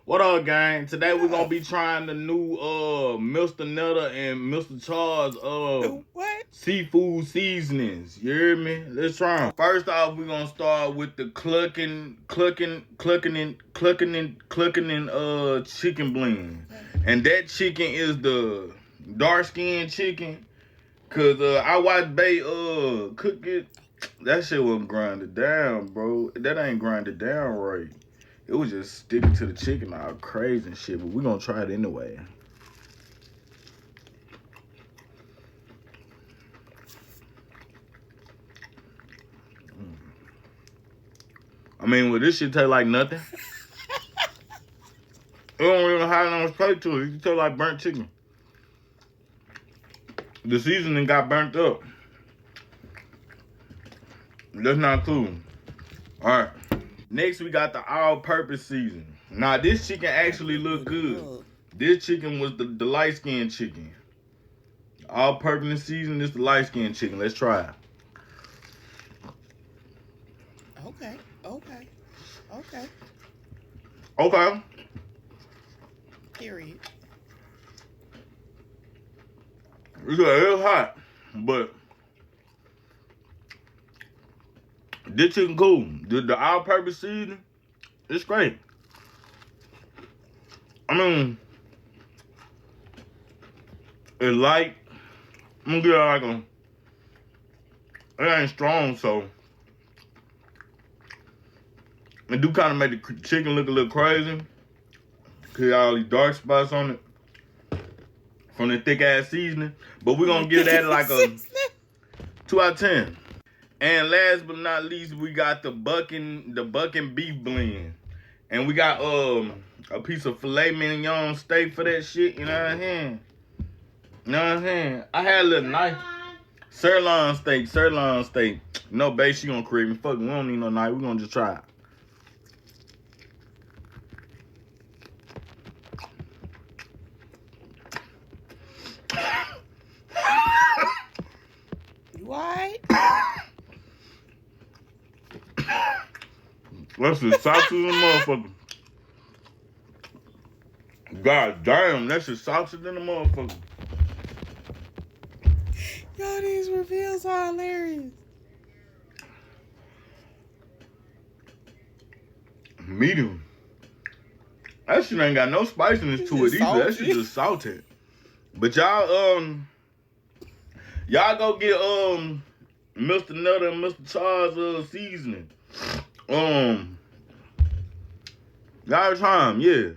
What up, gang? Today we're gonna be trying the new Mr. Netta and Mr. Charles what? Seafood seasonings. You hear me? Let's try them. First off, we're gonna start with the clucking chicken blend. And that chicken is the dark skinned chicken. Cause I watched Bay cook it. That shit wasn't grinded down, bro. That ain't grinded down right. It was just sticking to the chicken all crazy and shit, but we gonna try it anyway. I mean, well, this shit taste like nothing. It don't really have no taste to it. It taste like burnt chicken. The seasoning got burnt up. That's not cool. All right. Next, we got the all-purpose seasoning. Now, this chicken actually look good. This chicken was the light-skinned chicken. All-purpose seasoning, this the light-skinned chicken. Let's try it. Okay. Period. It's hot, but this chicken cool. The all-purpose seasoning, it's great. I mean, it's light. I'm gonna give it like a, it ain't strong, so it do kind of make the chicken look a little crazy. Cause all these dark spots on it from the thick ass seasoning. But we're gonna give that like a 2 out of 10. And last but not least, we got the bucking beef blend. And we got a piece of filet mignon steak for that shit, you know what I'm saying? You know what I'm saying? I had a little knife. Sirloin steak. No, babe, she gonna create me. Fuck, we don't need no knife. We gonna just try it. What? That's the sauce in the motherfucker. God damn, that's the sauce in the motherfucker. Yo, these reveals are hilarious. Medium. That shit ain't got no spiciness to it either. That shit just salted. But y'all go get Mr. Netta and Mr. Charles seasoning. Y'all try 'em, yeah.